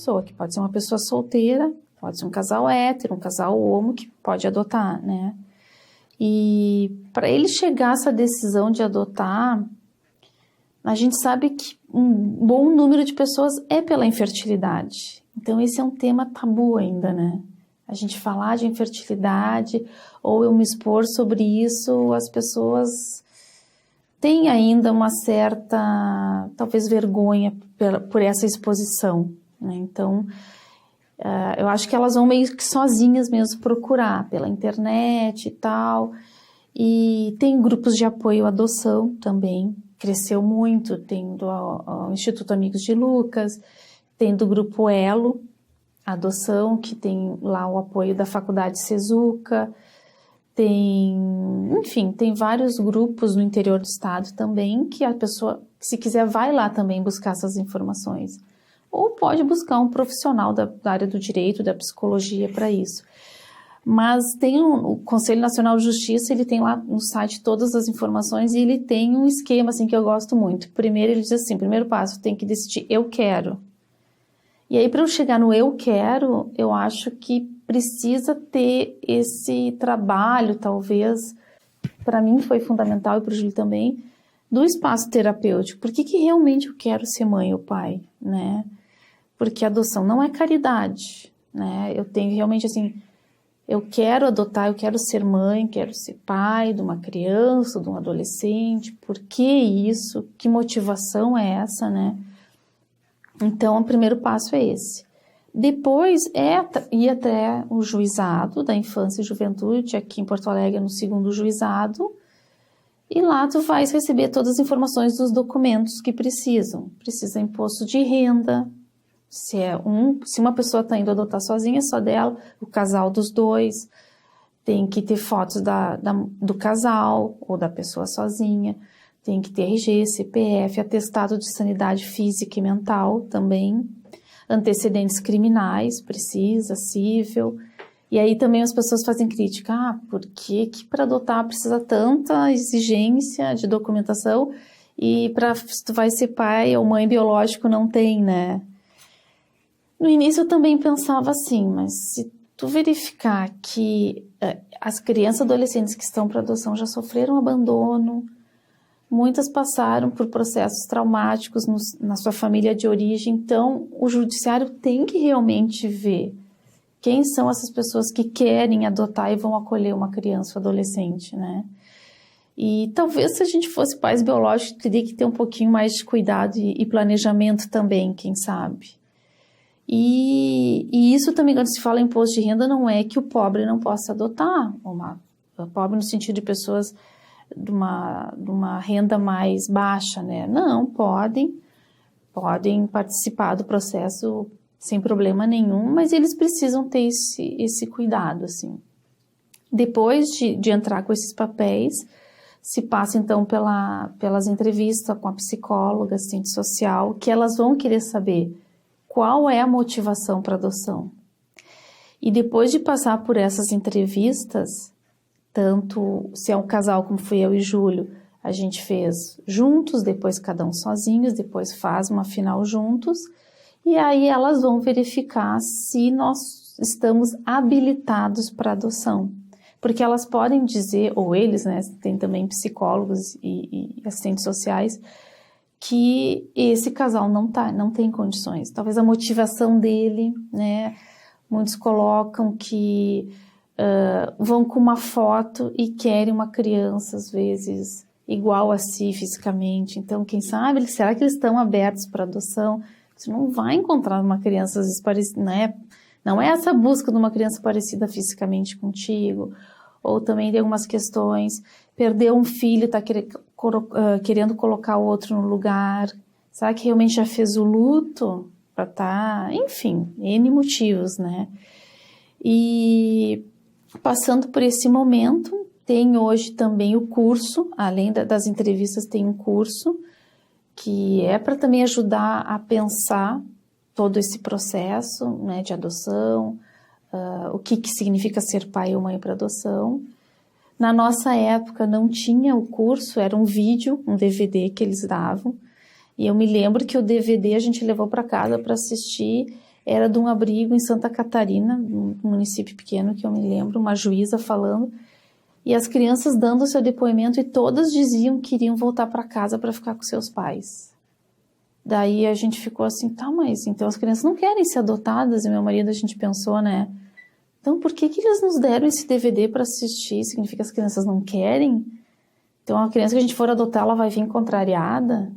pessoa, que pode ser uma pessoa solteira, pode ser um casal hétero, um casal homo que pode adotar, né? E para ele chegar a essa decisão de adotar, a gente sabe que um bom número de pessoas é pela infertilidade. Então esse é um tema tabu ainda, né? A gente falar de infertilidade ou eu me expor sobre isso, as pessoas têm ainda uma certa, talvez, vergonha por essa exposição, né? Então, eu acho que elas vão meio que sozinhas mesmo procurar pela internet e tal. E tem grupos de apoio à adoção também, cresceu muito, tem do Instituto Amigos de Lucas, tem do Grupo Elo, Adoção, que tem lá o apoio da Faculdade Sezuca, enfim, tem vários grupos no interior do estado também, que a pessoa, se quiser, vai lá também buscar essas informações. Ou pode buscar um profissional da área do direito, da psicologia para isso. Mas tem o Conselho Nacional de Justiça, ele tem lá no site todas as informações e ele tem um esquema assim, que eu gosto muito. Primeiro ele diz assim, primeiro passo, tem que decidir eu quero. E aí para eu chegar no eu quero, eu acho que precisa ter esse trabalho, talvez, para mim foi fundamental e para o Júlio também, do espaço terapêutico. Por que realmente eu quero ser mãe ou pai, né? Porque a adoção não é caridade, né? Eu tenho realmente assim, eu quero adotar, eu quero ser mãe, quero ser pai de uma criança, de um adolescente. Por que isso? Que motivação é essa, né? Então, o primeiro passo é esse. Depois é ir até o juizado da infância e juventude, aqui em Porto Alegre, no 2º juizado, e lá tu vais receber todas as informações dos documentos que precisam. Precisa imposto de renda, se uma pessoa está indo adotar sozinha, só dela, o casal dos dois, tem que ter fotos do casal ou da pessoa sozinha, tem que ter RG, CPF, atestado de sanidade física e mental também, antecedentes criminais, precisa, cível. E aí também as pessoas fazem crítica, por que para adotar precisa tanta exigência de documentação e se tu vai ser pai ou mãe biológico não tem, né? No início eu também pensava assim, mas se tu verificar que as crianças e adolescentes que estão para adoção já sofreram abandono, muitas passaram por processos traumáticos na sua família de origem, então o judiciário tem que realmente ver quem são essas pessoas que querem adotar e vão acolher uma criança ou adolescente, né? E talvez se a gente fosse pais biológicos, teria que ter um pouquinho mais de cuidado e planejamento também, quem sabe. E isso também, quando se fala em imposto de renda, não é que o pobre não possa adotar, pobre no sentido de pessoas de uma renda mais baixa, né? Não, podem participar do processo sem problema nenhum, mas eles precisam ter esse cuidado, assim. Depois de entrar com esses papéis, se passa então pelas entrevistas com a psicóloga, assistente social, que elas vão querer saber qual é a motivação para adoção. E depois de passar por essas entrevistas, tanto se é um casal como fui eu e Júlio, a gente fez juntos, depois cada um sozinhos, depois faz uma final juntos, e aí elas vão verificar se nós estamos habilitados para adoção. Porque elas podem dizer, ou eles, né, tem também psicólogos e assistentes sociais, que esse casal não tem condições. Talvez a motivação dele, né, muitos colocam que vão com uma foto e querem uma criança, às vezes, igual a si fisicamente. Então, quem sabe, será que eles estão abertos para adoção? Você não vai encontrar uma criança, às vezes, parecida, né? Não é essa busca de uma criança parecida fisicamente contigo. Ou também tem algumas questões, perdeu um filho, está querendo colocar o outro no lugar. Será que realmente já fez o luto? Enfim, N motivos, né? E passando por esse momento, tem hoje também o curso, além das entrevistas, tem um curso que é para também ajudar a pensar todo esse processo, né, de adoção, o que significa ser pai ou mãe para adoção. Na nossa época não tinha o curso, era um vídeo, um DVD que eles davam, e eu me lembro que o DVD a gente levou para casa para assistir, era de um abrigo em Santa Catarina, um município pequeno que eu me lembro, uma juíza falando, e as crianças dando o seu depoimento e todas diziam que iriam voltar para casa para ficar com seus pais. Daí a gente ficou assim, tá, mas então as crianças não querem ser adotadas, e meu marido, a gente pensou, né? Então por que eles nos deram esse DVD para assistir? Significa que as crianças não querem? Então a criança que a gente for adotar, ela vai vir contrariada?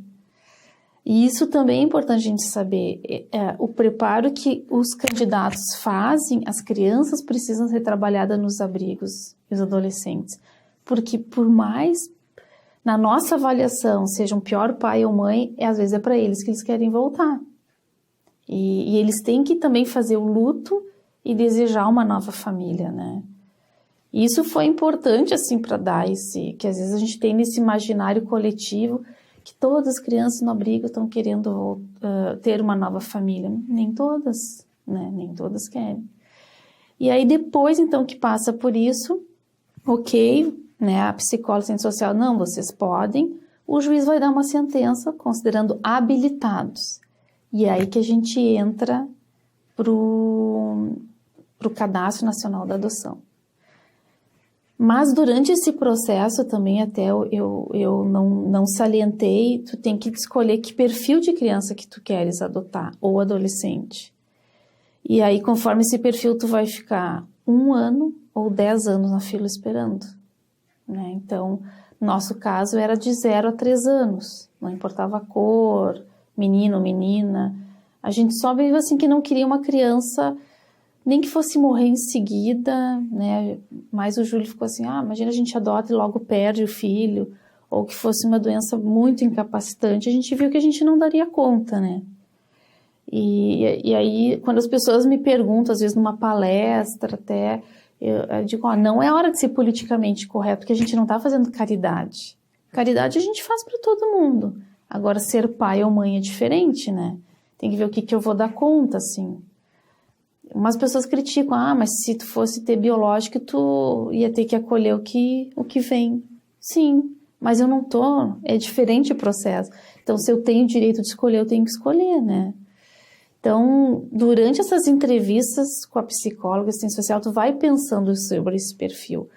E isso também é importante a gente saber, o preparo que os candidatos fazem, as crianças precisam ser trabalhadas nos abrigos e os adolescentes. Porque por mais, na nossa avaliação, seja um pior pai ou mãe, às vezes é para eles que eles querem voltar. E eles têm que também fazer o luto e desejar uma nova família, né? E isso foi importante, assim, para dar que às vezes a gente tem nesse imaginário coletivo que todas as crianças no abrigo estão querendo ter uma nova família. Nem todas, né? Nem todas querem. E aí depois, então, que passa por isso, ok, né? A psicóloga, assistente social, não, vocês podem. O juiz vai dar uma sentença considerando habilitados. E é aí que a gente entra pro Cadastro Nacional da Adoção. Mas durante esse processo também até eu não salientei, tu tem que escolher que perfil de criança que tu queres adotar, ou adolescente. E aí, conforme esse perfil, tu vai ficar 1 ano ou 10 anos na fila esperando, né? Então, nosso caso era de 0 a 3 anos, não importava a cor, menino ou menina. A gente só veio assim que não queria uma criança nem que fosse morrer em seguida, né? Mas o Júlio ficou assim, imagina a gente adota e logo perde o filho, ou que fosse uma doença muito incapacitante. A gente viu que a gente não daria conta, né? E aí, quando as pessoas me perguntam, às vezes numa palestra até, eu digo, não é hora de ser politicamente correto, porque a gente não está fazendo caridade. Caridade a gente faz para todo mundo. Agora, ser pai ou mãe é diferente, né? Tem que ver o que eu vou dar conta, assim. Umas pessoas criticam, mas se tu fosse ter biológico, tu ia ter que acolher o que vem. Sim, mas eu não tô, é diferente o processo. Então, se eu tenho o direito de escolher, eu tenho que escolher, né? Então, durante essas entrevistas com a psicóloga, assistente social, tu vai pensando sobre esse perfil.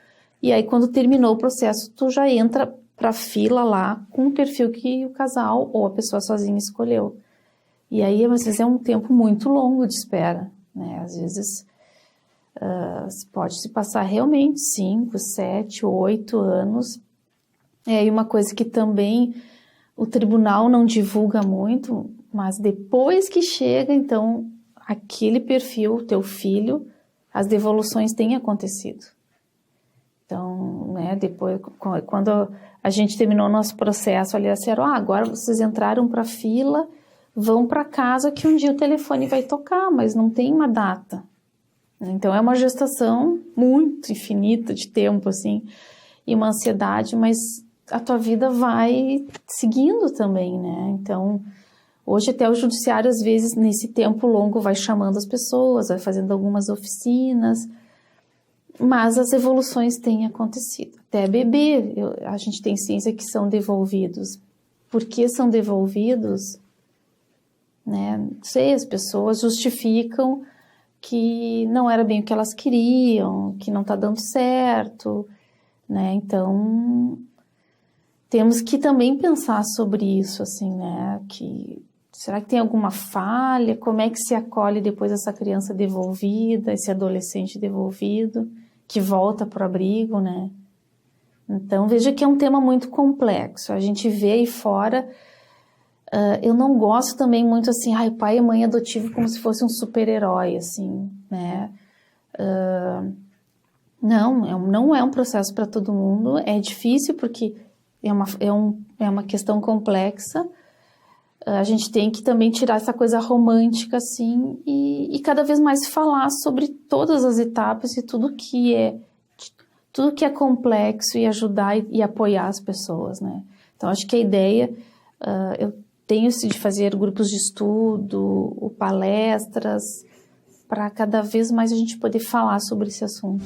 E aí, quando terminou o processo, tu já entra pra fila lá com o perfil que o casal ou a pessoa sozinha escolheu. E aí, às vezes, é um tempo muito longo de espera, né? Às vezes, pode se passar realmente 5, 7, 8 anos. E uma coisa que também o tribunal não divulga muito, mas depois que chega, então, aquele perfil, teu filho, as devoluções têm acontecido. Então, né, depois, quando a gente terminou o nosso processo, ali disseram, agora vocês entraram para a fila, vão para casa que um dia o telefone vai tocar, mas não tem uma data. Então, é uma gestação muito infinita de tempo, assim, e uma ansiedade, mas a tua vida vai seguindo também, né? Então, hoje até o judiciário, às vezes, nesse tempo longo, vai chamando as pessoas, vai fazendo algumas oficinas, mas as evoluções têm acontecido. Até bebê, a gente tem ciência que são devolvidos. Por que são devolvidos? Né? Não sei, as pessoas justificam que não era bem o que elas queriam, que não está dando certo, né? Então, temos que também pensar sobre isso, assim, né? Será que tem alguma falha? Como é que se acolhe depois essa criança devolvida, esse adolescente devolvido, que volta para o abrigo, né? Então, veja que é um tema muito complexo. A gente vê aí fora... eu não gosto também muito assim, pai e mãe adotivo como se fosse um super-herói, assim, né? Não é um processo para todo mundo, é difícil porque é uma questão complexa. A gente tem que também tirar essa coisa romântica, assim, e cada vez mais falar sobre todas as etapas e tudo que é complexo e ajudar e apoiar as pessoas, né? Então, acho que a ideia, eu tenho de fazer grupos de estudo, palestras, para cada vez mais a gente poder falar sobre esse assunto.